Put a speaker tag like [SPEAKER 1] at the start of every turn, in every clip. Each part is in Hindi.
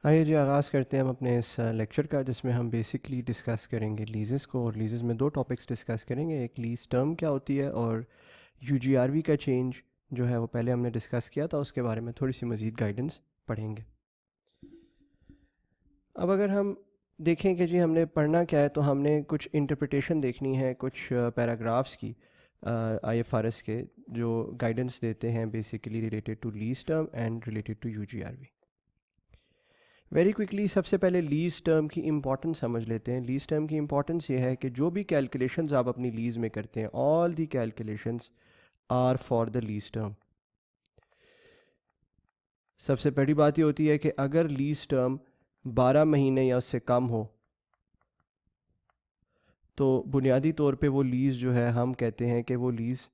[SPEAKER 1] आइए जी आगाज़ करते हैं हम अपने इस लेक्चर का, जिसमें हम बेसिकली डिस्कस करेंगे लीज़ेस को। और लीज़ेस में दो टॉपिक्स डिस्कस करेंगे, एक लीज़ टर्म क्या होती है और यूजीआरवी का चेंज जो है वो पहले हमने डिस्कस किया था, उसके बारे में थोड़ी सी मज़ीद गाइडेंस पढ़ेंगे। अब अगर हम देखें कि जी हमने पढ़ना क्या है, तो हमने कुछ इंटरप्रिटेशन देखनी है कुछ पैराग्राफ्स की आईएफआरएस के, जो गाइडेंस देते हैं basically related to lease term and related to UGRV. Very quickly सबसे पहले लीज़ टर्म की इम्पॉर्टेंस समझ लेते हैं। लीज़ टर्म की इम्पॉर्टेंस ये है कि जो भी कैलकुलेशंस आप अपनी लीज़ में करते हैं, all the calculations are for the lease term. सबसे पहली बात ये होती है कि अगर लीज़ टर्म 12 महीने या उससे कम हो, तो बुनियादी तौर पे वो लीज़ जो है, हम कहते हैं कि वो लीज़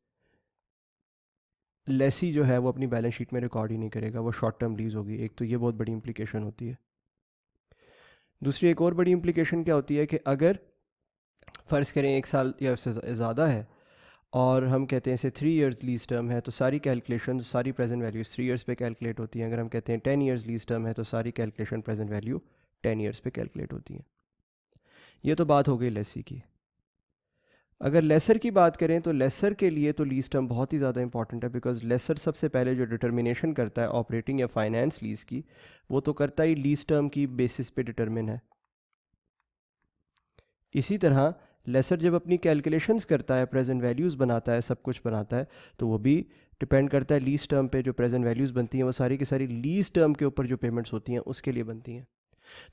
[SPEAKER 1] लेसी जो है वो अपनी बैलेंस शीट में रिकॉर्ड ही नहीं करेगा, वो शॉर्ट टर्म लीज़ होगी। एक तो ये बहुत बड़ी इंप्लीकेशन होती है। दूसरी एक और बड़ी इंप्लीकेशन क्या होती है कि अगर फ़र्ज़ करें 1 साल या उससे ज़्यादा है और हम कहते हैं इसे 3 इयर्स लीज़ टर्म है, तो सारी कैलकुलेशन सारी प्रेजेंट वैल्यूज़ 3 इयर्स पे कैलकुलेट होती हैं। अगर हम कहते हैं 10 इयर्स लीज़ टर्म है, तो सारी कैलकुलेशन प्रेजेंट वैल्यू 10 इयर्स पे कैलकुलेट होती हैं। ये तो बात हो गई लेसी की। अगर लेसर की बात करें तो लेसर के लिए तो लीज़ टर्म बहुत ही ज़्यादा इंपॉर्टेंट है, बिकॉज लेसर सबसे पहले जो डिटर्मिनेशन करता है ऑपरेटिंग या फाइनेंस लीज़ की, वो तो करता ही लीज़ टर्म की बेसिस पे डिटर्मिन है। इसी तरह लेसर जब अपनी कैलकुलेशंस करता है, प्रेजेंट वैल्यूज़ बनाता है, सब कुछ बनाता है, तो वो भी डिपेंड करता है लीज़ टर्म पे। जो प्रेजेंट वैल्यूज़ बनती हैं वो सारी की सारी लीज़ टर्म के ऊपर जो पेमेंट्स होती हैं उसके लिए बनती हैं।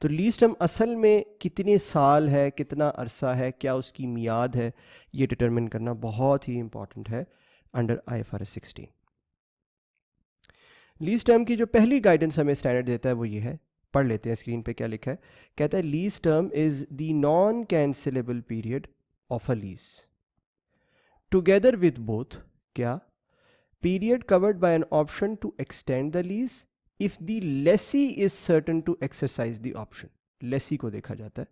[SPEAKER 1] तो लीज़ टर्म असल में कितने साल है, कितना अरसा है, क्या उसकी मियाद है, ये डिटरमिन करना बहुत ही इंपॉर्टेंट है अंडर IFRS 16। लीज़ टर्म की जो पहली गाइडेंस हमें स्टैंडर्ड देता है वो ये है, पढ़ लेते हैं स्क्रीन पे क्या लिखा है। कहता है lease term is the non cancellable period of a lease together with both क्या period covered by an option to extend the lease if the lessee is certain to exercise the option। lessee को देखा जाता है।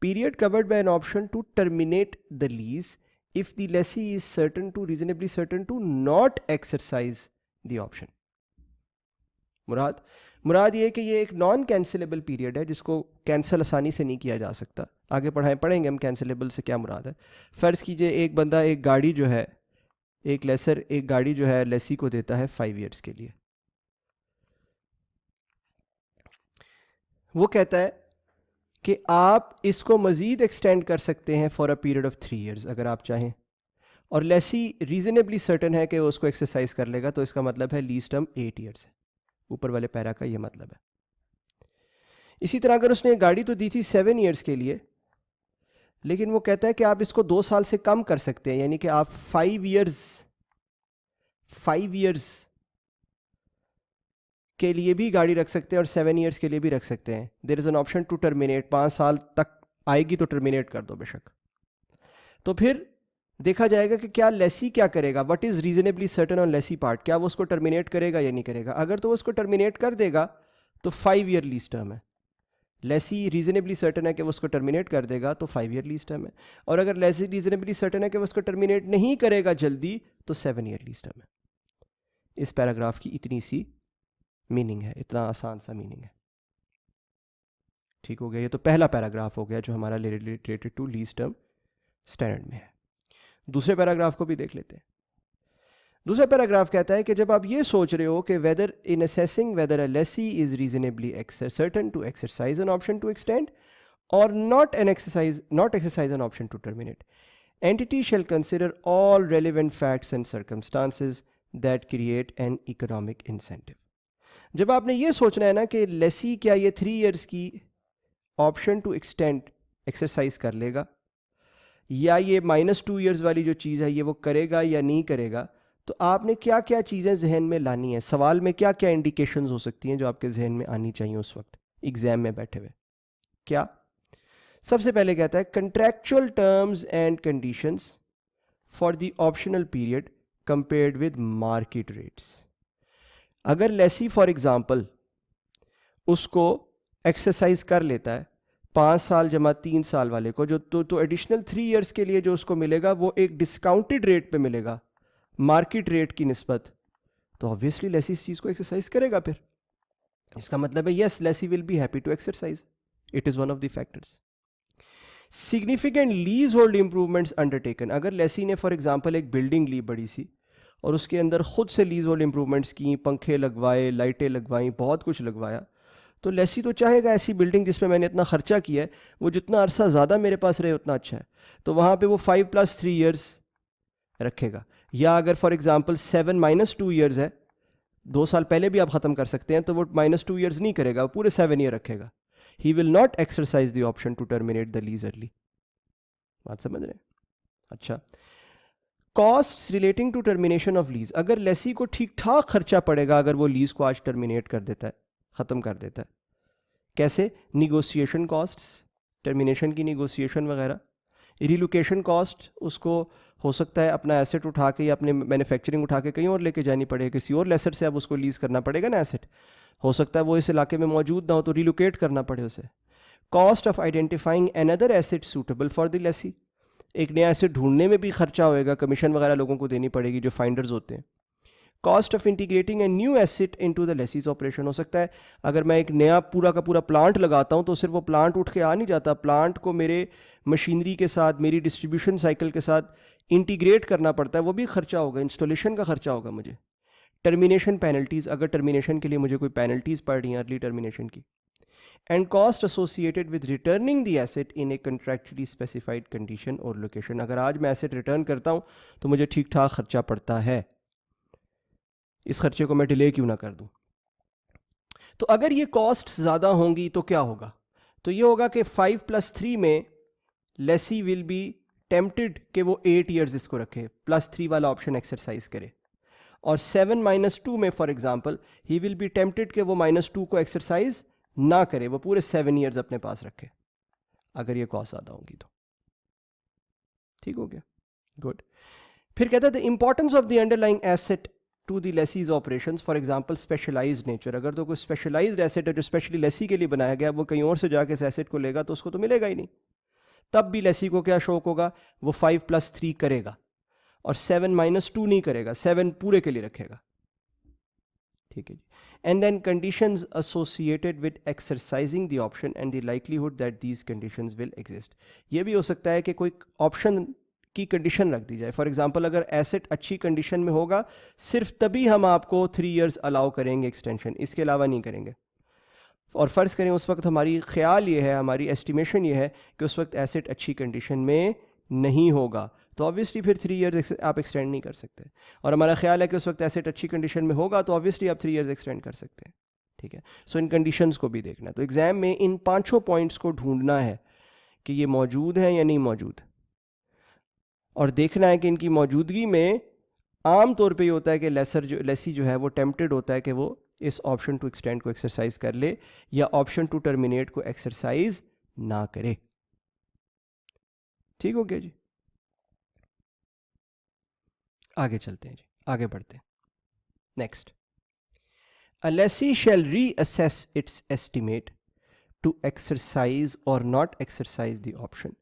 [SPEAKER 1] period covered by an option to terminate the lease if the lessee is certain to reasonably certain to not exercise the option। मुराद ये कि ये एक नॉन कैंसिलेबल पीरियड है, जिसको कैंसिल आसानी से नहीं किया जा सकता। आगे पढ़ेंगे हम कैंसिलेबल से क्या मुराद है। फ़र्ज़ कीजिए एक बंदा एक गाड़ी जो है, एक लेसर एक गाड़ी जो है लेसी को देता है 5 इयर्स के लिए। वो कहता है कि आप इसको मज़ीद एक्सटेंड कर सकते हैं for a period of 3 years अगर आप चाहें, और लेसी रीजनेबली सर्टन है कि वो उसको एक्सरसाइज कर लेगा, तो इसका मतलब है लीज टर्म 8 इयर्स है। ऊपर वाले पैरा का ये मतलब है। इसी तरह अगर उसने गाड़ी तो दी थी 7 इयर्स के लिए, लेकिन वो कहता है कि आप इसको 2 साल से कम कर सकते हैं, यानी कि आप 5 इयर्स के लिए भी गाड़ी रख सकते हैं और 7 इयर्स के लिए भी रख सकते हैं। There is an option to terminate, 5 साल तक आएगी तो टर्मिनेट कर दो बेशक। तो फिर देखा जाएगा कि क्या लेसी क्या करेगा, what is reasonably certain on lessee part, क्या वो उसको टर्मिनेट करेगा या नहीं करेगा। अगर तो वो उसको टर्मिनेट कर देगा तो 5 ईयर लीज टर्म है। लेसी रीजनेबली सर्टन है कि वो उसको टर्मिनेट कर देगा तो 5 ईयर लीज टर्म है, और अगर लेसी रीजनेबली सर्टन है कि वो उसको टर्मिनेट नहीं करेगा जल्दी तो 7 ईयर लीज टर्म है। इस पैराग्राफ की इतनी सी मीनिंग है, इतना आसान सा मीनिंग है। ठीक हो गया, ये तो पहला पैराग्राफ हो गया जो हमारा related to lease term standard में है। दूसरे पैराग्राफ को भी देख लेते हैं। दूसरा पैराग्राफ कहता है कि जब आप ये सोच रहे हो कि whether in assessing whether a lessee is reasonably certain to exercise an option to extend or not exercise an option to terminate, entity shall consider all relevant facts and circumstances that create an economic incentive। जब आपने ये सोचना है ना कि लेसी क्या ये 3 इयर्स की ऑप्शन टू एक्सटेंड एक्सरसाइज कर लेगा, या ये -2 इयर्स वाली जो चीज़ है ये वो करेगा या नहीं करेगा, तो आपने क्या क्या चीज़ें जहन में लानी है, सवाल में क्या क्या इंडिकेशंस हो सकती हैं जो आपके जहन में आनी चाहिए उस वक्त एग्जाम में बैठे हुए। क्या सबसे पहले कहता है contractual terms and conditions for the optional period compared with market rates. अगर लेसी फॉर एग्जांपल उसको एक्सरसाइज कर लेता है 5 साल जमा 3 साल वाले को, जो तो एडिशनल 3 इयर्स के लिए जो उसको मिलेगा वो एक डिस्काउंटेड रेट पे मिलेगा मार्केट रेट की निस्बत, तो ऑब्वियसली लेसी इस चीज़ को एक्सरसाइज करेगा। फिर इसका मतलब है yes, lessee will be happy to exercise, it is one of the factors. Significant leasehold improvements undertaken, अगर लेसी ने फॉर एग्जांपल एक बिल्डिंग ली बड़ी सी और उसके अंदर खुद से लीज होल्ड इंप्रूवमेंट्स की, पंखे लगवाए, लाइटें लगवाई, बहुत कुछ लगवाया, तो लेसी तो चाहेगा ऐसी बिल्डिंग जिसमें मैंने इतना खर्चा किया है वो जितना अरसा ज़्यादा मेरे पास रहे उतना अच्छा है, तो वहाँ पे वो 5+3 ईयर्स रखेगा। या अगर फॉर एग्जांपल 7-2 ईयर्स है, 2 साल पहले भी आप ख़त्म कर सकते हैं, तो वो -2 ईयर्स नहीं करेगा, वो पूरे 7 ईयर रखेगा। He will not exercise the option to terminate the lease early. बात समझ रहे हैं? अच्छा, costs relating to termination of lease, अगर लेसी को ठीक ठाक खर्चा पड़ेगा अगर वो लीज को आज टर्मिनेट कर देता है, ख़त्म कर देता है। कैसे? निगोसिएशन कॉस्ट्स, टर्मिनेशन की निगोसिएशन वगैरह, रिलोकेशन कॉस्ट, उसको हो सकता है अपना एसेट उठा के या अपने मैन्युफैक्चरिंग उठा के कहीं और लेके जानी पड़े, किसी और लेसर से अब उसको लीज करना पड़ेगा ना एसेट, हो सकता है वो इस इलाके में मौजूद ना हो तो रिलोकेट करना पड़े उसे। Cost of identifying another asset suitable for the Lesi, एक नया एसेट ढूंढने में भी खर्चा होएगा, कमीशन वगैरह लोगों को देनी पड़ेगी जो फाइंडर्स होते हैं। Cost of integrating a new asset into the lessee's operation, हो सकता है अगर मैं एक नया पूरा का पूरा प्लांट लगाता हूं तो सिर्फ वो प्लांट उठ के आ नहीं जाता, प्लांट को मेरे मशीनरी के साथ, मेरी डिस्ट्रीब्यूशन साइकिल के साथ इंटीग्रेट करना पड़ता है, वो भी खर्चा होगा, इंस्टॉलेशन का खर्चा होगा मुझे। टर्मिनेशन पेनल्टीज, अगर टर्मिनेशन के लिए मुझे कोई पेनल्टीज पड़ रही हैं अर्ली टर्मिनेशन की। And cost associated with returning the asset in a contractually specified condition or location, अगर आज मैं एसेट रिटर्न करता हूं तो मुझे ठीक ठाक खर्चा पड़ता है, इस खर्चे को मैं डिले क्यों ना कर दूं। तो अगर ये कॉस्ट ज़्यादा होंगी तो क्या होगा? तो ये होगा कि 5+3 में लेसी विल बी टेम्प्टेड कि वो 8 ईयर्स इसको रखे, +3 वाला ऑप्शन एक्सरसाइज करे, और 7-2 में for example he will be tempted कि वो -2 को एक्सरसाइज ना करे, वो पूरे 7 ईयर्स अपने पास रखे, अगर ये कॉस्ट ज़्यादा होंगी तो। ठीक हो गया, गुड। फिर कहता है the importance of the underlying asset to the lessee's operations, for example specialised nature, अगर तो कोई स्पेशलाइज्ड एसेट है जो स्पेशली लेसी के लिए बनाया गया, वो कहीं और से जाके इस एसेट को लेगा तो उसको तो मिलेगा ही नहीं, तब भी लेसी को क्या शौक होगा, वो 5+3 करेगा और 7-2 नहीं करेगा, 7 पूरे के लिए रखेगा। ठीक है जी। And then conditions associated with exercising the option and the likelihood that these conditions will exist, ये भी हो सकता है कि कोई ऑप्शन की कंडीशन रख दी जाए, फॉर एग्जांपल अगर एसेट अच्छी कंडीशन में होगा सिर्फ तभी हम आपको 3 इयर्स अलाउ करेंगे एक्सटेंशन, इसके अलावा नहीं करेंगे। और फ़र्ज़ करें उस वक्त हमारी ख्याल ये है, हमारी एस्टिमेशन ये है कि उस वक्त एसेट अच्छी कंडीशन में नहीं होगा, तो ऑब्वियसली फिर 3 इयर्स आप एक्सटेंड नहीं कर सकते। और हमारा ख्याल है कि उस वक्त एसेट अच्छी कंडीशन में होगा तो ऑब्वियसली आप 3 इयर्स एक्सटेंड कर सकते हैं। ठीक है, सो इन कंडीशंस को भी देखना है। तो एग्ज़ाम में इन 5 पॉइंट्स को ढूंढना है कि ये मौजूद हैं या नहीं मौजूद, और देखना है कि इनकी मौजूदगी में आम तौर पे ये होता है कि लेसी जो है वो टेम्प्टेड होता है कि वो इस ऑप्शन टू एक्सटेंड को एक्सरसाइज कर ले या ऑप्शन टू टर्मिनेट को एक्सरसाइज ना करे। ठीक हो गया जी, आगे चलते हैं जी, आगे बढ़ते हैं। Next, a lessee shall reassess its estimate to exercise or not exercise the option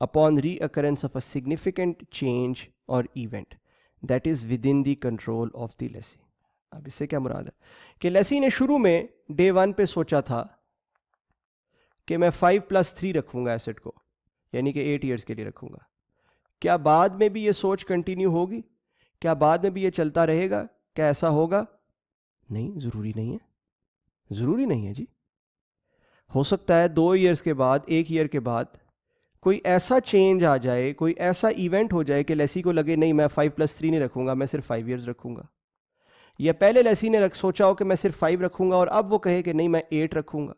[SPEAKER 1] upon reoccurrence of a significant change or event that is within the control of the lessee। अब इससे क्या मुराद है कि लेसी ने शुरू में डे 1 पे सोचा था कि मैं 5+3 रखूंगा एसेट को, यानी कि 8 इयर्स के लिए रखूंगा। क्या बाद में भी ये सोच कंटिन्यू होगी? क्या बाद में भी ये चलता रहेगा? क्या ऐसा होगा? नहीं, ज़रूरी नहीं है, ज़रूरी नहीं है जी। हो सकता है 2 इयर्स के बाद, 1 ईयर के बाद कोई ऐसा चेंज आ जाए, कोई ऐसा इवेंट हो जाए कि लेसी को लगे नहीं मैं 5+3 नहीं रखूंगा, मैं सिर्फ 5 इयर्स रखूंगा। या पहले लेसी ने सोचा हो कि मैं सिर्फ 5 रखूंगा और अब वो कहे कि नहीं मैं 8 रखूंगा।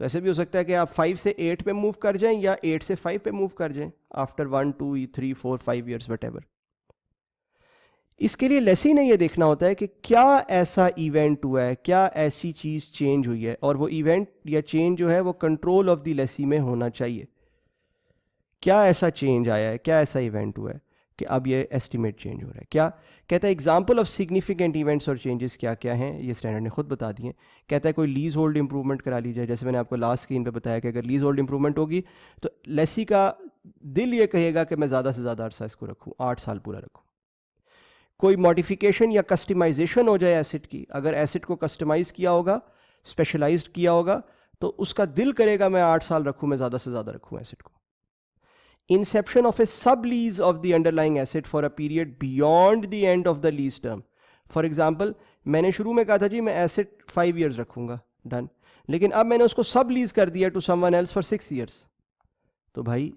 [SPEAKER 1] तो ऐसे भी हो सकता है कि आप 5 से 8 पे मूव कर जाएं या 8 से 5 पे मूव कर जाएं आफ्टर 1, 2, 3, 4, 5 ईयर्स वटेवर। इसके लिए लेसी ने यह देखना होता है कि क्या ऐसा इवेंट हुआ है, क्या ऐसी चीज़ चेंज हुई है, और वो इवेंट या चेंज जो है वो कंट्रोल ऑफ द लेसी में होना चाहिए। क्या ऐसा चेंज आया है, क्या ऐसा इवेंट हुआ है कि अब ये एस्टिमेट चेंज हो रहा है। क्या कहता है एग्जांपल ऑफ सिग्निफिकेंट इवेंट्स और चेंजेस क्या क्या हैं, ये स्टैंडर्ड ने खुद बता दिए। कहता है कोई लीज होल्ड इंप्रूवमेंट करा ली जाए, जैसे मैंने आपको लास्ट स्क्रीन पे बताया कि अगर लीज होल्ड इंप्रूवमेंट होगी तो लेसी का दिल ये कहेगा कि मैं ज़्यादा से ज़्यादा अरसा इसको रखूँ, 8 साल पूरा रखूँ। कोई मॉडिफिकेशन या कस्टमाइजेशन हो जाए एसेट की, अगर एसेट को कस्टमाइज़ किया होगा स्पेशलाइज्ड किया होगा, तो उसका दिल करेगा मैं 8 साल रखूं, मैं ज़्यादा से ज़्यादा रखूं एसेट को. इंसेप्शन ऑफ ए सब lease of the underlying asset for a period beyond the end of the lease term. For example, मैंने शुरू में कहा था जी मैं एसेट 5 ईयर्स रखूंगा, डन, लेकिन अब मैंने उसको सब लीज कर दिया to someone else for 6 years. तो भाई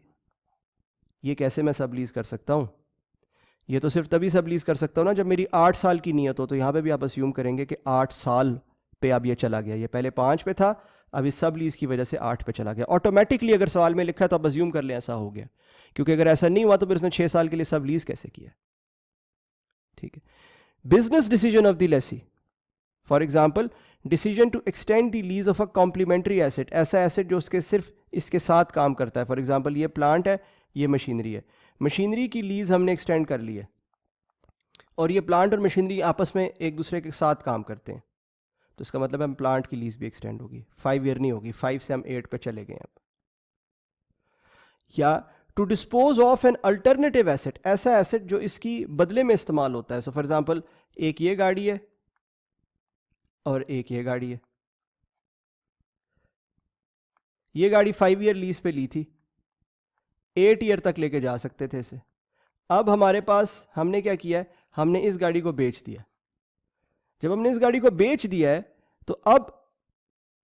[SPEAKER 1] ये कैसे मैं सब लीज कर सकता हूं? ये तो सिर्फ तभी सब लीज कर सकता हूं ना जब मेरी 8 साल की नियत हो. तो यहां पे भी आप अस्यूम करेंगे कि 8 साल पे अब ये चला गया, ये पहले 5 पे था, अब इस सब लीज की वजह से 8 पे चला गया ऑटोमेटिकली. अगर सवाल में लिखा है तो आप अस्यूम कर लें ऐसा हो गया, क्योंकि अगर ऐसा नहीं हुआ तो फिर उसने 6 साल के लिए सब लीज कैसे किया? ठीक है. Business decision of the lessee, for example decision to extend the lease of a complementary asset, ऐसा एसेट जो उसके सिर्फ इसके साथ काम करता है. फॉर एग्जाम्पल ये प्लांट है, ये मशीनरी है, मशीनरी की लीज हमने एक्सटेंड कर ली है और ये प्लांट और मशीनरी आपस में एक दूसरे के साथ काम करते हैं, तो इसका मतलब है प्लांट की लीज भी एक्सटेंड होगी. 5 ईयर नहीं होगी, 5 से हम 8 पे चले गए अब. या to dispose of an alternative asset, ऐसा एसेट जो इसकी बदले में इस्तेमाल होता है. सो फॉर एग्जाम्पल एक ये गाड़ी है और एक ये गाड़ी है. ये गाड़ी 5 ईयर लीज पे ली थी, 8 ईयर तक लेके जा सकते थे इसे. अब हमारे पास हमने क्या किया है, हमने इस गाड़ी को बेच दिया. जब हमने इस गाड़ी को बेच दिया है तो अब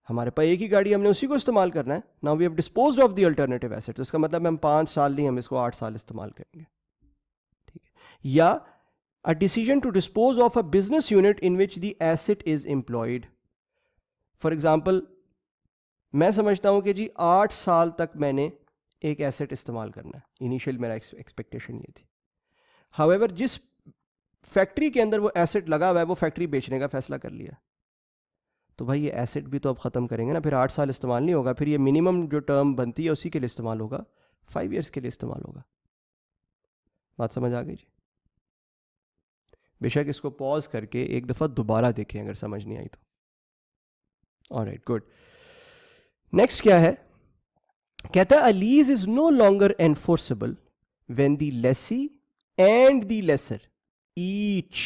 [SPEAKER 1] हमारे पास एक ही गाड़ी, हमने उसी को इस्तेमाल करना है. Now we have disposed of the alternative asset, तो इसका मतलब हम 5 साल नहीं, हम इसको 8 साल इस्तेमाल करेंगे. ठीक है. या a decision to dispose of a business unit in which the asset is employed. For example मैं समझता हूं कि जी 8 साल तक मैंने एक एसेट इस्तेमाल करना है, इनिशियल मेरा एक्सपेक्टेशन ये थी. हाउएवर जिस फैक्ट्री के अंदर वो एसेट लगा हुआ है वो फैक्ट्री बेचने का फैसला कर लिया, तो भाई ये एसेट भी तो अब ख़त्म करेंगे ना, फिर 8 साल इस्तेमाल नहीं होगा, फिर ये मिनिमम जो टर्म बनती है उसी के लिए इस्तेमाल होगा, 5 ईयर्स के लिए इस्तेमाल होगा. बात समझ आ गई जी? बेशक इसको पॉज करके एक दफ़ा दोबारा देखें अगर समझ नहीं आई तो. Alright, good. नेक्स्ट क्या है, कहता है a lease is no longer enforceable when the lessee and the lessor each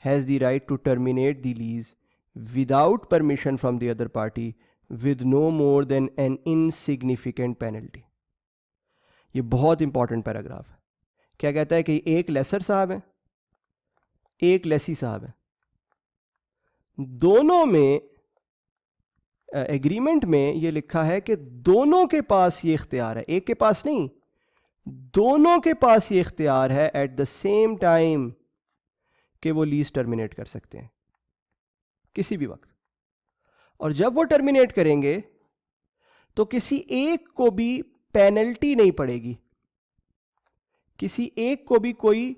[SPEAKER 1] has the right to terminate the lease without permission from the other party with no more than an insignificant penalty. ये बहुत इंपॉर्टेंट पैराग्राफ है. क्या कहता है कि एक लेसर साहब है, एक लेसी साहब है, दोनों में एग्रीमेंट में ये लिखा है कि दोनों के पास ये इख्तियार है, एक के पास नहीं, दोनों के पास ये इख्तियार है एट द सेम टाइम कि वो लीज टर्मिनेट कर सकते हैं किसी भी वक्त. और जब वो टर्मिनेट करेंगे तो किसी एक को भी पेनल्टी नहीं पड़ेगी, किसी एक को भी कोई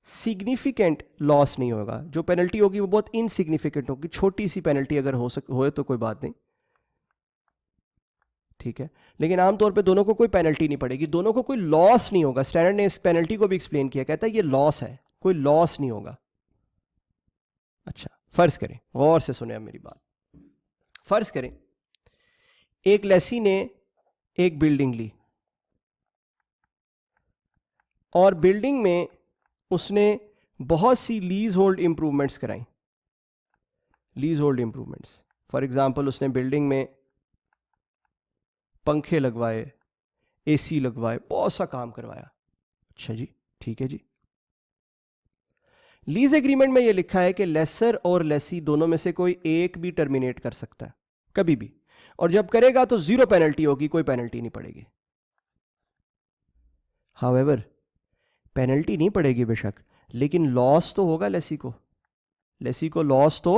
[SPEAKER 1] सिग्निफिकेंट लॉस नहीं होगा. जो पेनल्टी होगी वो बहुत इनसिग्निफिकेंट होगी, छोटी सी पेनल्टी अगर हो तो कोई बात नहीं, ठीक है, लेकिन आमतौर पे दोनों को कोई पेनल्टी नहीं पड़ेगी, दोनों को कोई लॉस नहीं होगा. स्टैंडर्ड ने इस पेनल्टी को भी एक्सप्लेन किया, कहता है ये लॉस है, कोई लॉस नहीं होगा. अच्छा, फर्ज करें, गौर से सुने अब मेरी बात. फर्ज करें एक लेसी ने एक बिल्डिंग ली और बिल्डिंग में उसने बहुत सी लीज होल्ड इंप्रूवमेंट्स कराई. Lease hold improvements, for example उसने बिल्डिंग में पंखे लगवाए, एसी लगवाए, बहुत सा काम करवाया. अच्छा जी, ठीक है जी. लीज एग्रीमेंट में यह लिखा है कि लेसर और लेसी दोनों में से कोई एक भी टर्मिनेट कर सकता है कभी भी, और जब करेगा तो 0 पेनल्टी होगी, कोई पेनल्टी नहीं पड़ेगी. हाउएवर पेनल्टी नहीं पड़ेगी बेशक, लेकिन लॉस तो होगा लेसी को. लेसी को लॉस तो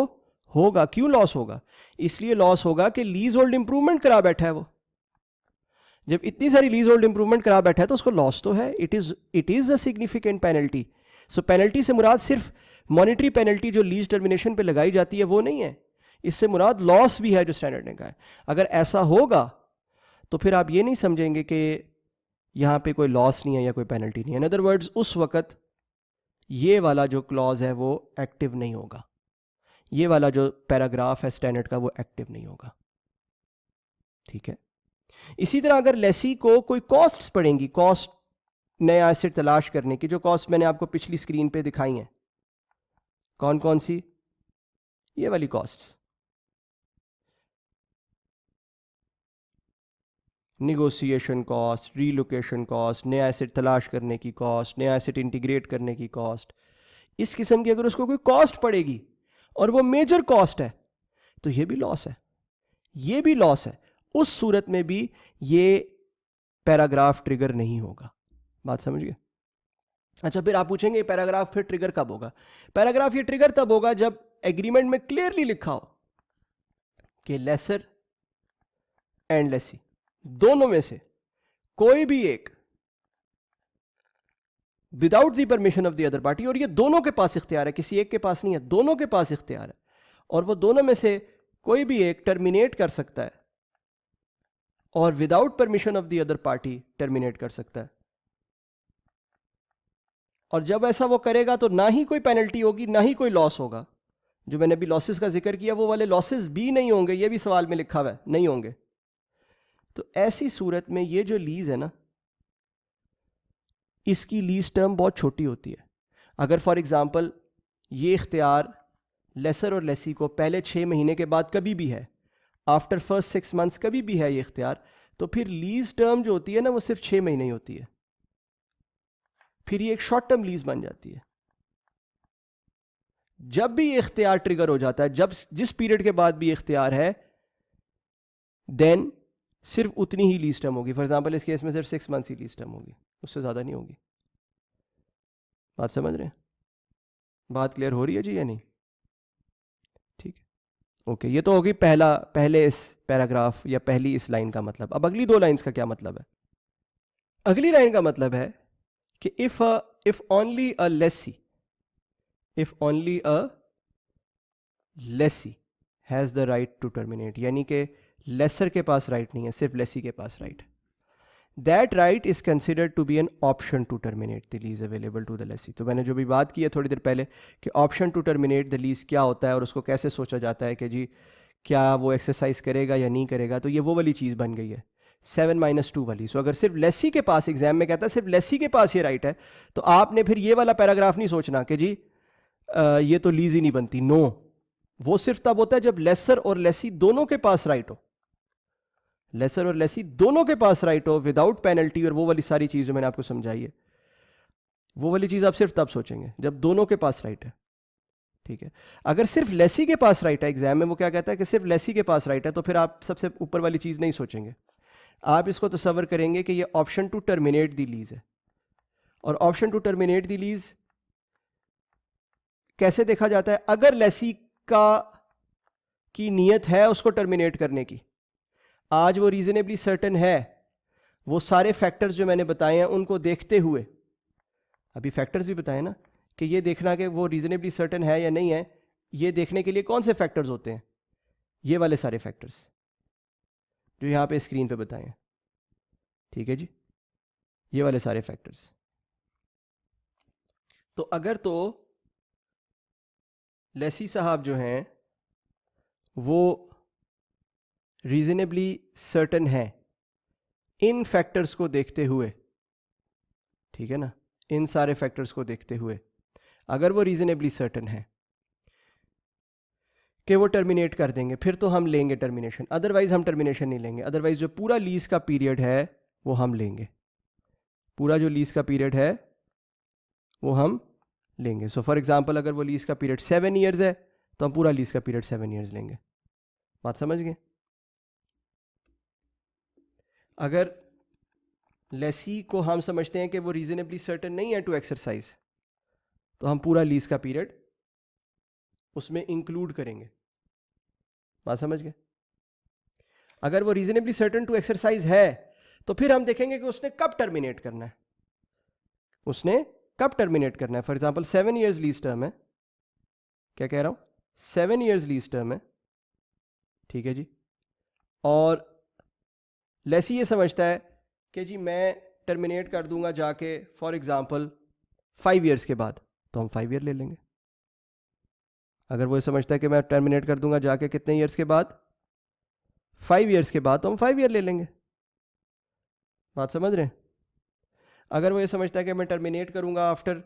[SPEAKER 1] होगा. क्यों लॉस होगा? इसलिए लॉस होगा कि लीज होल्ड इंप्रूवमेंट करा बैठा है वो. जब इतनी सारी लीज होल्ड इंप्रूवमेंट करा बैठा है तो उसको लॉस तो है. It is a significant penalty. So penalty से मुराद सिर्फ मॉनिटरी पेनल्टी जो लीज टर्मिनेशन पे लगाई जाती है वो नहीं है, इससे मुराद लॉस भी है जो स्टैंडर्ड ने कहा है. अगर ऐसा होगा तो फिर आप ये नहीं समझेंगे कि यहाँ पे कोई लॉस नहीं है या कोई पेनल्टी नहीं है. इन अदर वर्ड्स उस वक्त ये वाला जो क्लॉज है वो एक्टिव नहीं होगा, ये वाला जो पैराग्राफ है स्टैंडर्ड का वो एक्टिव नहीं होगा. ठीक है. इसी तरह अगर लेसी को कोई कॉस्ट्स पड़ेंगी, कॉस्ट नया एसेट तलाश करने की, जो कॉस्ट मैंने आपको पिछली स्क्रीन पे दिखाई हैं, कौन कौन सी? ये वाली costs. Negotiation cost, relocation cost, नया एसेट तलाश करने की कॉस्ट, नया एसेट इंटीग्रेट करने की कॉस्ट, इस किस्म की अगर उसको कोई कॉस्ट पड़ेगी और वो मेजर कॉस्ट है तो ये भी लॉस है, ये भी लॉस है। उस सूरत में भी ये पैराग्राफ ट्रिगर नहीं होगा। बात समझ गए? अच्छा, फिर आप पूछेंगे पैराग्राफ फिर ट्रिगर कब होगा? पैराग्राफ ये ट्रिगर तब होगा जब एग्रीमेंट में क्लियरली लिखा हो कि लेसर एंड लेसी दोनों में से कोई भी एक without the permission of the other party, और ये दोनों के पास इख्तियार है, किसी एक के पास नहीं है, दोनों के पास इख्तियार है, और वो दोनों में से कोई भी एक टर्मिनेट कर सकता है और without permission of the other party terminate कर सकता है। और जब ऐसा वो करेगा तो ना ही कोई पेनल्टी होगी ना ही कोई लॉस होगा। जो मैंने अभी लॉसेस का जिक्र किया वो वाले लॉसेस भी नहीं होंगे, ये भी सवाल में लिखा हुआ है, नहीं होंगे। तो ऐसी सूरत में ये जो लीज है ना, इसकी लीज टर्म बहुत छोटी होती है। अगर फॉर एग्जांपल ये इख्तियार लेसर और लेसी को पहले 6 महीने के बाद कभी भी है, आफ्टर फर्स्ट 6 मंथ्स कभी भी है ये इख्तियार, तो फिर लीज टर्म जो होती है ना वो सिर्फ 6 महीने ही होती है, फिर ये एक शॉर्ट टर्म लीज बन जाती है। जब भी ये इख्तियार ट्रिगर हो जाता है, जब जिस पीरियड के बाद भी इख्तियार है, देन सिर्फ उतनी ही लीज टर्म होगी। फॉर एग्जांपल इस केस में सिर्फ 6 मंथ्स ही लीज टर्म होगी, उससे ज़्यादा नहीं होगी। बात समझ रहे हैं? बात क्लियर हो रही है जी या नहीं? ठीक है, ओके। ये तो होगी पहले इस पैराग्राफ या पहली इस लाइन का मतलब। अब अगली 2 लाइन्स का क्या मतलब है? अगली लाइन का मतलब है कि if only a lessee has the right to terminate, यानी कि लेसर के पास राइट नहीं है, सिर्फ लेसी के पास राइट है, that right is considered to be an option to terminate the lease available to the lessee. तो मैंने जो भी बात की है थोड़ी देर पहले कि option to terminate the lease क्या होता है और उसको कैसे सोचा जाता है कि जी क्या वो एक्सरसाइज करेगा या नहीं करेगा, तो ये वो वाली चीज़ बन गई है 7-2 वाली। सो अगर सिर्फ लेसी के पास, एग्जाम में कहता है सिर्फ लेसी के पास ये राइट है, तो आपने फिर ये वाला पैराग्राफ नहीं सोचना कि जी ये तो लीज ही नहीं बनती। नो, वो सिर्फ तब होता है जब लेसर और लेसी दोनों के पास राइट हो, लेसर और लेसी दोनों के पास राइट हो विदाउट पेनल्टी, और वो वाली सारी चीज़ जो मैंने आपको समझाई है, वो वाली चीज़ आप सिर्फ तब सोचेंगे जब दोनों के पास राइट है। ठीक है, अगर सिर्फ लेसी के पास राइट है, एग्जाम में वो क्या कहता है कि सिर्फ लेसी के पास राइट है, तो फिर आप सबसे ऊपर वाली चीज़ नहीं सोचेंगे, आप इसको तसव्वुर करेंगे कि ये option to terminate the lease है। और option to terminate the lease कैसे देखा जाता है? अगर लेसी की नीयत है उसको टर्मिनेट करने की, आज वो रीजनेबली सर्टेन है, वो सारे फैक्टर्स जो मैंने बताए हैं उनको देखते हुए, अभी फैक्टर्स भी बताए ना कि ये देखना कि वो रीजनेबली सर्टेन है या नहीं है, ये देखने के लिए कौन से फैक्टर्स होते हैं? ये वाले सारे फैक्टर्स जो यहां पे स्क्रीन पे बताए हैं। ठीक है जी, ये वाले सारे फैक्टर्स। तो अगर तो लेसी साहब जो हैं वो रीजनेबली सर्टेन है इन फैक्टर्स को देखते हुए, ठीक है ना, इन सारे फैक्टर्स को देखते हुए अगर वो रीजनेबली सर्टेन है कि वो टर्मिनेट कर देंगे, फिर तो हम लेंगे टर्मिनेशन, अदरवाइज हम टर्मिनेशन नहीं लेंगे। अदरवाइज जो पूरा लीज का पीरियड है वो हम लेंगे, पूरा जो लीज का पीरियड है वो हम लेंगे। सो फॉर एग्जांपल अगर वो लीज का पीरियड 7 ईयर्स है तो हम पूरा लीज का पीरियड 7 ईयर्स लेंगे। बात समझ गए? अगर लेसी को हम समझते हैं कि वो रीजनेबली सर्टेन नहीं है टू एक्सरसाइज, तो हम पूरा लीज का पीरियड उसमें इंक्लूड करेंगे। बात समझ गए? अगर वो रीजनेबली सर्टेन टू एक्सरसाइज है तो फिर हम देखेंगे कि उसने कब टर्मिनेट करना है, उसने कब टर्मिनेट करना है। For example 7 years lease term है, क्या कह रहा हूं, 7 ईयर्स लीज टर्म है, ठीक है जी, और लेसी ये समझता है कि जी मैं टर्मिनेट कर दूंगा जाके फॉर एग्जांपल 5 ईयर्स के बाद, तो हम 5 ईयर ले लेंगे। अगर वो समझता है कि मैं टर्मिनेट कर दूंगा जाके कितने ईयर्स के बाद, 5 ईयर्स के बाद, तो हम 5 ईयर ले लेंगे। बात समझ रहे हैं? अगर वो ये समझता है कि मैं टर्मिनेट करूंगा आफ्टर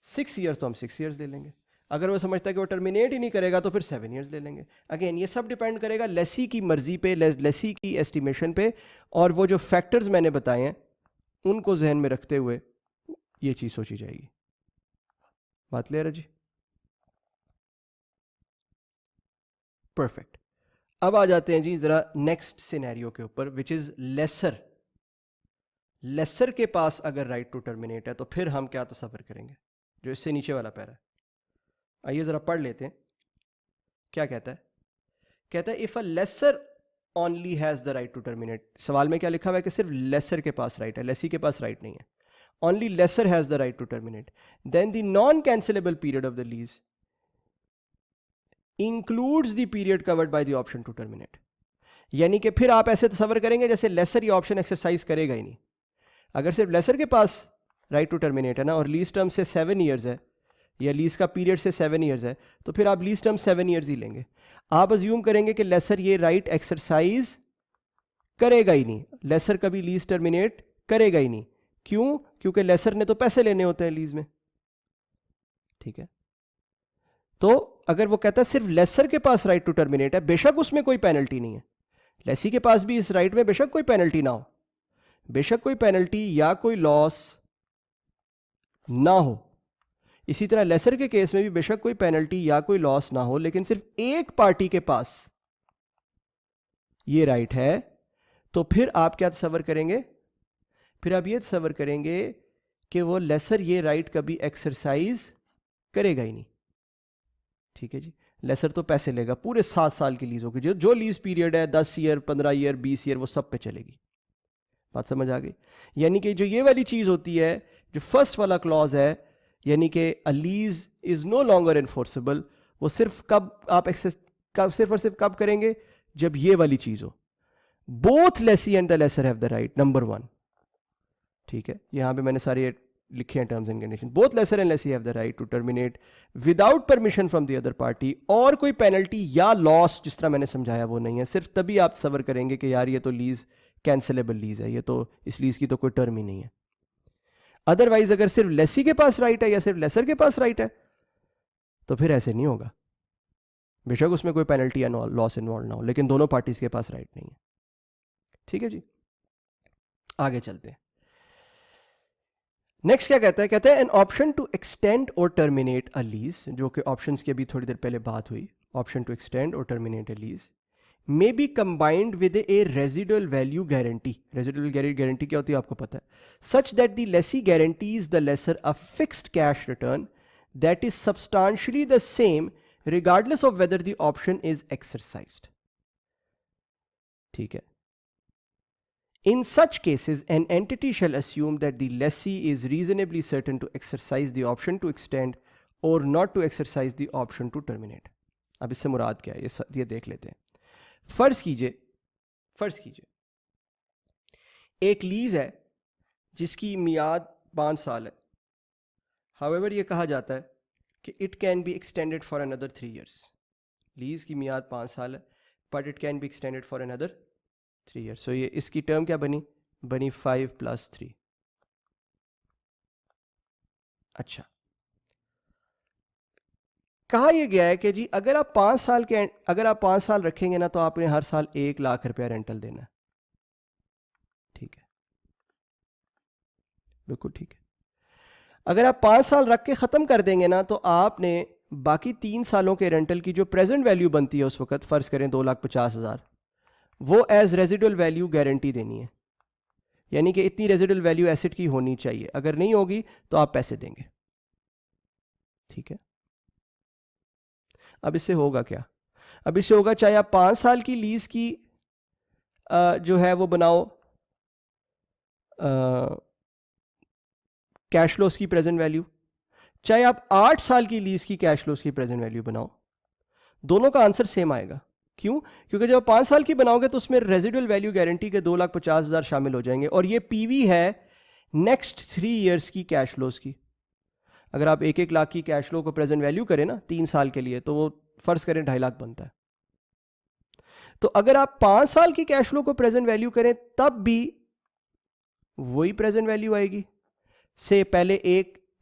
[SPEAKER 1] 6 ईयर्स, तो हम 6 ईयर्स ले लेंगे। अगर वो समझता है कि वो टर्मिनेट ही नहीं करेगा तो फिर 7 ईयर्स ले लेंगे। अगेन ये सब डिपेंड करेगा लेसी की मर्जी पे, लेसी की एस्टिमेशन पे, और वो जो फैक्टर्स मैंने बताए हैं उनको जहन में रखते हुए ये चीज़ सोची जाएगी। बात क्लियर है जी? परफेक्ट। अब आ जाते हैं जी ज़रा नेक्स्ट सिनेरियो के ऊपर, विच इज़ लेसर। लेसर के पास अगर राइट टू टर्मिनेट है तो फिर हम क्या तस्वर करेंगे, जो इससे नीचे वाला पैरा है। आइए ज़रा पढ़ लेते हैं क्या कहता है। कहता है if a lessor only has the right to terminate. सवाल में क्या लिखा हुआ है कि सिर्फ लेसर के पास राइट है, लेसी के पास राइट नहीं है। Only lessor has the right to terminate, then the non cancellable period of the lease includes the period covered by the option to terminate. यानी कि फिर आप ऐसे तस्वर करेंगे जैसे लेसर ये ऑप्शन एक्सरसाइज करेगा ही नहीं। अगर सिर्फ लेसर के पास राइट टू टर्मिनेट है ना, और लीज टर्म से 7 ईयर्स है, या लीज का पीरियड से 7 ईयर्स है, तो फिर आप लीज टर्म 7 ईयर्स ही लेंगे। आप अज्यूम करेंगे कि लेसर ये राइट एक्सरसाइज करेगा ही नहीं, लेसर कभी लीज टर्मिनेट करेगा ही नहीं। क्यों? क्योंकि लेसर ने तो पैसे लेने होते हैं लीज में। ठीक है, तो अगर वो कहता है सिर्फ लेसर के पास राइट टू टर्मिनेट है, बेशक उसमें कोई पेनल्टी नहीं है, लेसी के पास भी इस राइट में बेशक कोई पेनल्टी ना हो, बेशक कोई पेनल्टी या कोई लॉस ना हो, इसी तरह लेसर के केस में भी बेशक कोई पेनल्टी या कोई लॉस ना हो, लेकिन सिर्फ एक पार्टी के पास ये राइट है, तो फिर आप क्या तस्वर करेंगे? फिर आप ये तस्वर करेंगे कि वो लेसर ये राइट कभी एक्सरसाइज करेगा ही नहीं। ठीक है जी, लेसर तो पैसे लेगा, पूरे 7 साल की लीज होगी, जो लीज पीरियड है 10 ईयर, 15 ईयर, 20 ईयर, वो सब पे चलेगी। बात समझ आ गई? यानी कि जो ये वाली चीज होती है, जो फर्स्ट वाला क्लॉज है, यानी कि a lease is no longer enforceable, वो सिर्फ कब आप एक्सेस सिर्फ और सिर्फ कब करेंगे? जब ये वाली चीज हो, both lessee and the lessor have the right, number 1। ठीक है, यहां पे मैंने सारे लिखे हैं terms and condition. Both lessor and lessee have the right to terminate without permission from the other party, और कोई पेनल्टी या लॉस जिस तरह मैंने समझाया वो नहीं है। सिर्फ तभी आप तस्वर करेंगे कि यार ये तो लीज कैंसिलेबल लीज है, ये तो इस लीज की तो कोई टर्म ही नहीं है। अदरवाइज अगर सिर्फ लेसी के पास राइट है या सिर्फ लेसर के पास राइट है, तो फिर ऐसे नहीं होगा, बेशक उसमें कोई पेनल्टी या लॉस इन्वॉल्व ना हो, लेकिन दोनों पार्टीज के पास राइट नहीं है। ठीक है जी, आगे चलते हैं। नेक्स्ट क्या कहता है? कहता है एन ऑप्शन टू एक्सटेंड और टर्मिनेट अ लीज, जो कि ऑप्शंस की अभी थोड़ी देर पहले बात हुई, ऑप्शन टू एक्सटेंड और terminate a lease may be combined with a residual value guarantee. Residual guarantee क्या होती है आपको पता है? Such that the lessee guarantees the lessor a fixed cash return that is substantially the same regardless of whether the option is exercised. ठीक है, in such cases an entity shall assume that the lessee is reasonably certain to exercise the option to extend or not to exercise the option to terminate. अब इससे मुराद क्या है ये देख लेते हैं। फर्ज कीजिए एक लीज है जिसकी मियाद 5 साल है। हाउएवर ये कहा जाता है कि it can be extended for another 3 years. Lease की मियाद 5 साल है, but it can be extended for another 3 years. So ये इसकी टर्म क्या बनी? 5 + 3। अच्छा, कहा यह गया है कि जी अगर आप 5 साल रखेंगे ना, तो आपने हर साल 1 लाख रुपया रेंटल देना है। ठीक है, बिल्कुल ठीक है। अगर आप 5 साल रख के ख़त्म कर देंगे ना, तो आपने बाकी 3 सालों के रेंटल की जो प्रेजेंट वैल्यू बनती है उस वक्त, फ़र्ज़ करें 2,50,000, वो एज रेजिडुअल वैल्यू गारंटी देनी है। यानी कि इतनी रेजिडुअल वैल्यू एसेट की होनी चाहिए, अगर नहीं होगी तो आप पैसे देंगे। ठीक है, अब इससे होगा क्या? अब इससे होगा, चाहे आप 5 साल की लीज की जो है वो बनाओ कैश फ्लोस की प्रेजेंट वैल्यू, चाहे आप 8 साल की लीज की कैश फ्लोस की प्रेजेंट वैल्यू बनाओ, दोनों का आंसर सेम आएगा। क्यों? क्योंकि जब 5 साल की बनाओगे तो उसमें रेजिडुअल वैल्यू गारंटी के 2,50,000 शामिल हो जाएंगे, और ये पीवी है नेक्स्ट 3 ईयर्स की कैश फ्लोस की। अगर आप 1-1 लाख की कैश फ्लो को प्रेजेंट वैल्यू करें ना 3 साल के लिए, तो वो फर्ज करें 2.5 लाख बनता है। तो अगर आप 5 साल की कैश फ्लो को प्रेजेंट वैल्यू करें, तब भी वही प्रेजेंट वैल्यू आएगी। से पहले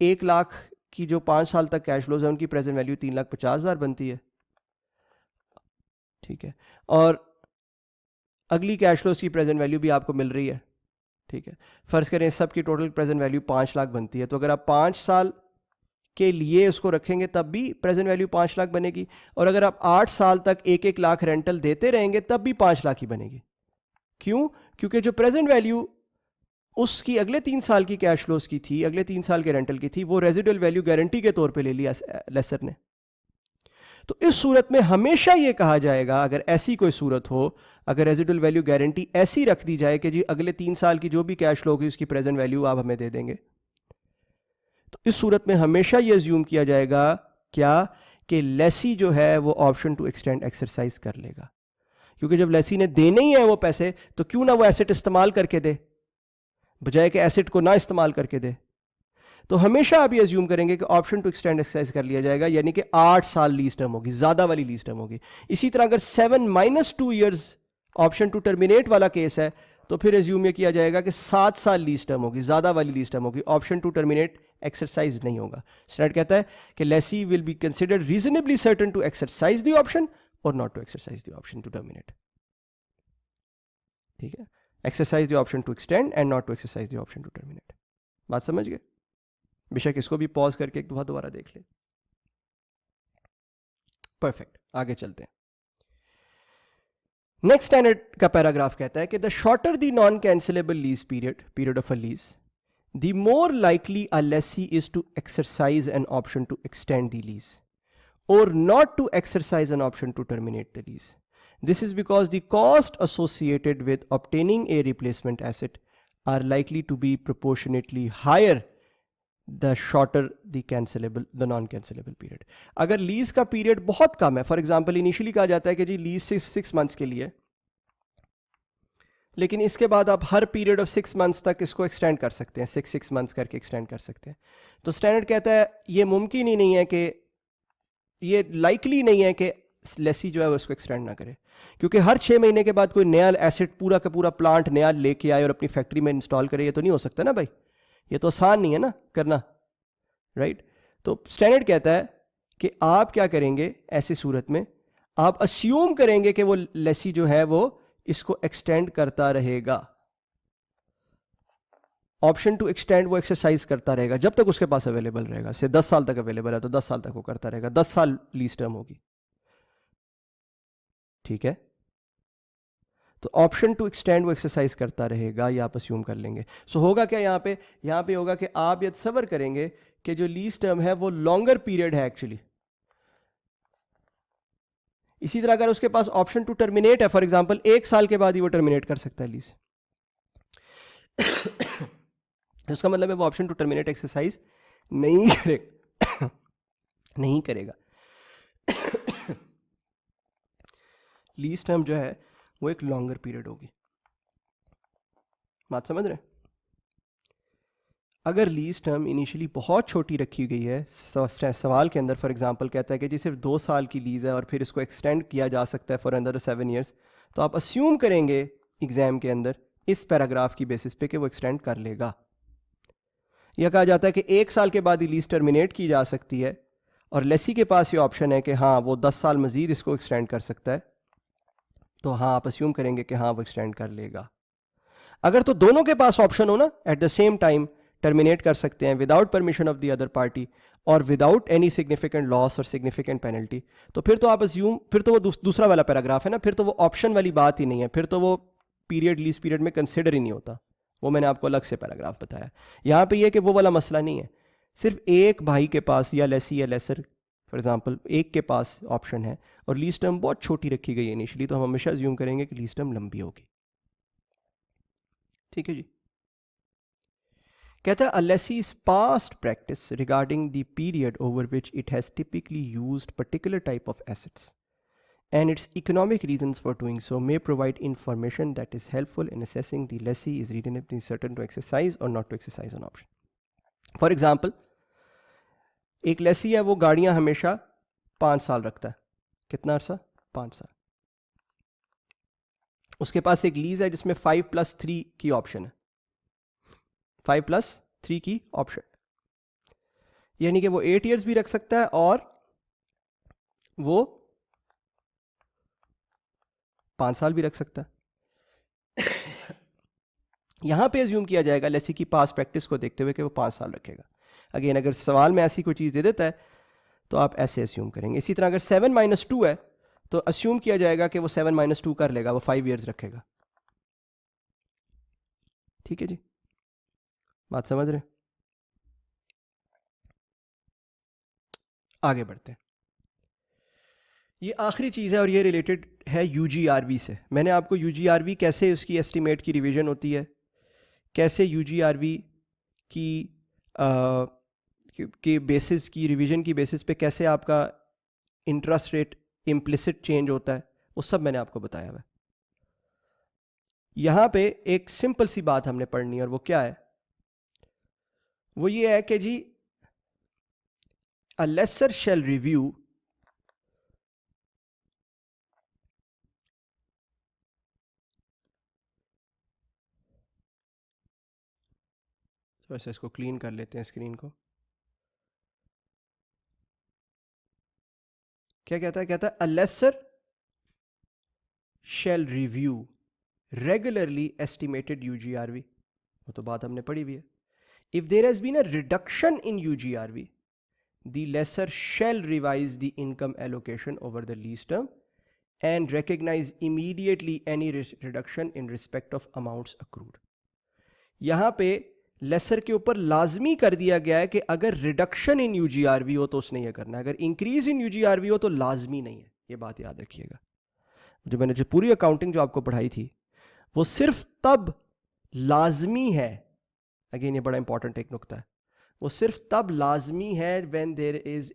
[SPEAKER 1] 1 लाख की जो 5 साल तक कैश फ्लोज है उनकी प्रेजेंट वैल्यू 3,50,000 बनती है, ठीक है, और अगली कैश फ्लोज की प्रेजेंट वैल्यू भी आपको मिल रही है, ठीक है, फर्ज करें सब की टोटल प्रेजेंट वैल्यू 5 लाख बनती है, तो अगर आप 5 साल के लिए उसको रखेंगे तब भी प्रेजेंट वैल्यू 5 लाख बनेगी, और अगर आप 8 साल तक 1-1 लाख रेंटल देते रहेंगे तब भी 5 लाख ही बनेगी। क्यों? क्योंकि जो प्रेजेंट वैल्यू उसकी अगले 3 साल की कैश फ्लोज की थी, अगले 3 साल के रेंटल की थी, वो रेजिडुअल वैल्यू गारंटी के तौर पे ले लिया लेसर ने। तो इस सूरत में हमेशा ये कहा जाएगा, अगर ऐसी कोई सूरत हो, अगर रेजिडुअल वैल्यू गारंटी ऐसी रख दी जाए कि जी अगले 3 साल की जो भी कैश फ्लो होगी उसकी प्रेजेंट वैल्यू आप हमें दे देंगे, तो इस सूरत में हमेशा ये अज्यूम किया जाएगा क्या, कि लेसी जो है वो ऑप्शन टू एक्सटेंड एक्सरसाइज कर लेगा, क्योंकि जब लेसी ने देने ही है वो पैसे, तो क्यों ना वो एसेट इस्तेमाल करके दे, बजाय कि एसेट को ना इस्तेमाल करके दे। तो हमेशा आप ये अज्यूम करेंगे कि ऑप्शन टू एक्सटेंड एक्सरसाइज कर लिया जाएगा, यानी कि 8 साल लीज टर्म होगी, ज्यादा वाली लीज टर्म होगी। इसी तरह अगर 7-2 ईयर्स ऑप्शन टू टर्मिनेट वाला केस है, तो फिर अज्यूम ये किया जाएगा कि 7 साल लीज टर्म होगी, ज्यादा वाली लीज टर्म होगी, ऑप्शन टू टर्मिनेट एक्सरसाइज नहीं होगा। स्टैंडर्ड कहता है कि lessee will be considered reasonably certain to exercise the option or not to exercise the option to terminate, ठीक है, exercise the option to extend and not to exercise the option to terminate. बात समझ गए? बेशक इसको भी पॉज करके एक दफा दोबारा देख ले। परफेक्ट, आगे चलते हैं। नेक्स्ट स्टैंडर्ड का पैराग्राफ कहता है कि the shorter the non cancellable lease period of a lease, the more likely a lessee is to exercise an option to extend the lease or not to exercise an option to terminate the lease. This is because the cost associated with obtaining a replacement asset are likely to be proportionately higher the shorter the non-cancelable period. अगर लीज का पीरियड बहुत कम है, फॉर एग्जाम्पल इनिशियली कहा जाता है कि जी लीज 6 मंथ्स के लिए, लेकिन इसके बाद आप हर पीरियड ऑफ 6 मंथ्स तक इसको एक्सटेंड कर सकते हैं, 6 मंथ्स करके एक्सटेंड कर सकते हैं, तो स्टैंडर्ड कहता है ये मुमकिन ही नहीं है कि, ये लाइकली नहीं है कि लेसी जो है उसको एक्सटेंड ना करे, क्योंकि हर 6 महीने के बाद कोई नया एसेट पूरा का पूरा प्लांट नया लेके आए और अपनी फैक्ट्री में इंस्टॉल करे, ये तो नहीं हो सकता ना भाई, ये तो आसान नहीं है ना करना, राइट। तो स्टैंडर्ड कहता है कि आप क्या करेंगे ऐसी सूरत में, आप अस्यूम करेंगे कि वो लेसी जो है वो इसको एक्सटेंड करता रहेगा, ऑप्शन टू एक्सटेंड वो एक्सरसाइज करता रहेगा जब तक उसके पास अवेलेबल रहेगा, से 10 साल तक अवेलेबल है तो 10 साल तक वो करता रहेगा, 10 साल लीज टर्म होगी, ठीक है। तो ऑप्शन टू एक्सटेंड वो एक्सरसाइज करता रहेगा, ये आप अस्यूम कर लेंगे। सो होगा क्या यहाँ पे होगा कि आप ये तसव्वुर करेंगे कि जो लीज टर्म है वो लॉन्गर पीरियड है एक्चुअली। इसी तरह अगर उसके पास ऑप्शन टू टर्मिनेट है, फॉर एग्जांपल 1 साल के बाद ही वो टर्मिनेट कर सकता है लीज उसका मतलब है वो ऑप्शन टू टर्मिनेट एक्सरसाइज नहीं करेगा लीज टर्म जो है वो एक लॉन्गर पीरियड होगी, बात समझ रहे हैं। अगर लीज टर्म इनिशियली बहुत छोटी रखी गई है सवाल के अंदर, फॉर एग्जांपल कहता है कि जी सिर्फ 2 साल की लीज है और फिर इसको एक्सटेंड किया जा सकता है फॉर अंदर 7 ईयर्स, तो आप अस्यूम करेंगे एग्जाम के अंदर इस पैराग्राफ की बेसिस पे कि वो एक्सटेंड कर लेगा। यह कहा जाता है कि 1 साल के बाद ही लीज टर्मिनेट की जा सकती है और लेसी के पास ये ऑप्शन है कि हाँ वो 10 साल मजीद इसको एक्सटेंड कर सकता है, तो हाँ आप अस्यूम करेंगे कि हाँ वो एक्सटेंड कर लेगा। अगर तो दोनों के पास ऑप्शन हो ना, at the same time terminate कर सकते हैं without permission of the other party और विदाउट एनी सिग्निफिकेंट लॉस और सिग्निफिकेंट पेनल्टी, तो फिर तो आप अस्यूम, फिर तो वो दूसरा वाला पैराग्राफ है ना, फिर तो वो ऑप्शन वाली बात ही नहीं है, फिर तो वो पीरियड लीज पीरियड में कंसिडर ही नहीं होता, वो मैंने आपको अलग से पैराग्राफ बताया। यहाँ पे ये कि वो वाला मसला नहीं है, सिर्फ एक भाई के पास या लेसी या लेसर फॉर एग्जांपल एक के पास ऑप्शन है और लीज टर्म बहुत छोटी रखी गई है इनिशियली, तो हम हमेशा अज्यूम करेंगे कि लीज टर्म लंबी होगी, ठीक है जी। कहता है a lessee's past practice regarding the period over which it has typically used particular type of assets and its economic reasons for doing so may provide information that is helpful in assessing the lessee is reasonably certain to exercise or not to exercise an option. For example, एक लेसी है वो गाड़ियां हमेशा 5 साल रखता है, कितना अर्सा? 5 साल। उसके पास एक लीज है जिसमें 5+3 की ऑप्शन है, 5+3 की ऑप्शन। यानी कि वो 8 ईयर्स भी रख सकता है और वो 5 साल भी रख सकता है। यहां पे अज्यूम किया जाएगा लेसी की पास प्रैक्टिस को देखते हुए कि वो 5 साल रखेगा। अगेन अगर सवाल में ऐसी कोई चीज़ दे देता है तो आप ऐसे अज्यूम करेंगे। इसी तरह अगर 7 - 2 है तो अज्यूम किया जाएगा कि वो 7 - 2 कर लेगा, वो 5 ईयर्स रखेगा। ठीक है जी, बात समझ रहे हैं? आगे बढ़ते हैं। ये आखिरी चीज़ है और ये रिलेटेड है यूजीआरवी से। मैंने आपको यूजीआरवी कैसे उसकी एस्टिमेट की रिवीजन होती है, कैसे यूजीआरवी की के बेसिस की रिवीजन की बेसिस पे कैसे आपका इंटरेस्ट रेट इम्प्लिसिट चेंज होता है, वो सब मैंने आपको बताया हुआ है। यहाँ पे एक सिंपल सी बात हमने पढ़नी है और वो क्या है, वो ये है कि जी अ लेसर शेल रिव्यू तो ऐसे इसको क्लीन कर लेते हैं स्क्रीन को। क्या कहता है? कहता है a lessor shall review regularly estimated UGRV. वो तो बात हमने पढ़ी हुई है। If there has been a reduction in UGRV the lesser shall revise the income allocation over the lease term and recognize immediately any reduction in respect of amounts accrued। यहां पे लेसर के ऊपर लाजमी कर दिया गया है कि अगर रिडक्शन इन यूजीआरवी हो तो उसने ये करना है, अगर इंक्रीज इन यूजीआरवी हो तो लाजमी नहीं है। ये बात याद रखिएगा। जो मैंने जो पूरी अकाउंटिंग जो आपको पढ़ाई थी वो सिर्फ तब लाजमी है, अगेन ये बड़ा इंपॉर्टेंट एक नुक्ता है, वो सिर्फ तब लाजमी है when there is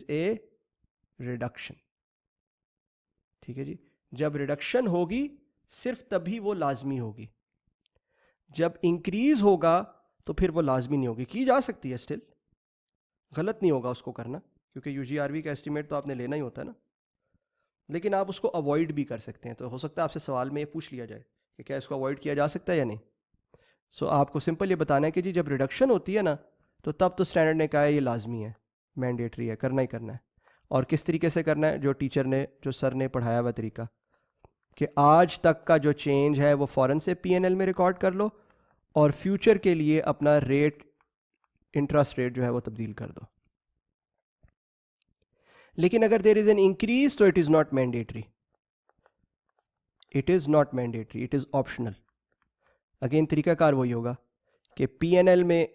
[SPEAKER 1] a reduction. ठीक है जी, जब रिडक्शन होगी सिर्फ तभी वो लाजमी होगी। जब इंक्रीज होगा तो फिर वो लाजमी नहीं होगी। की जा सकती है स्टिल, गलत नहीं होगा उसको करना, क्योंकि यूजीआरवी का एस्टिमेट तो आपने लेना ही होता है ना, लेकिन आप उसको अवॉइड भी कर सकते हैं। तो हो सकता है आपसे सवाल में ये पूछ लिया जाए कि क्या इसको अवॉइड किया जा सकता है या नहीं। सो आपको सिंपल ये बताना है कि जी जब रिडक्शन होती है ना तो तब तो स्टैंडर्ड ने कहा है ये लाजमी है, मैंडेटरी है, करना ही करना है। और किस तरीके से करना है, जो टीचर ने जो सर ने पढ़ाया हुआ तरीका, कि आज तक का जो चेंज है वो फ़ौरन से पीएनएल में रिकॉर्ड कर लो और फ्यूचर के लिए अपना रेट, इंटरेस्ट रेट जो है वो तब्दील कर दो। लेकिन अगर देयर इज एन इंक्रीज तो it is not mandatory, it is not mandatory, it is optional. Again तरीकाकार वही होगा कि पीएनएल में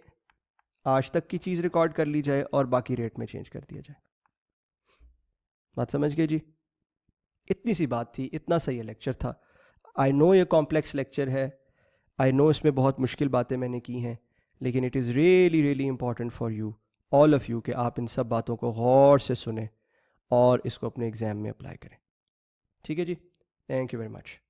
[SPEAKER 1] आज तक की चीज़ रिकॉर्ड कर ली जाए और बाकी रेट में चेंज कर दिया जाए। बात समझ गए जी? इतनी सी बात थी, इतना सही लेक्चर था। आई नो ये कॉम्प्लेक्स लेक्चर है, आई नो इसमें बहुत मुश्किल बातें मैंने की हैं, लेकिन it is really really important for you, all of you, कि आप इन सब बातों को गौर से सुने और इसको अपने एग्ज़ाम में अप्लाई करें। ठीक है जी, थैंक यू वेरी मच।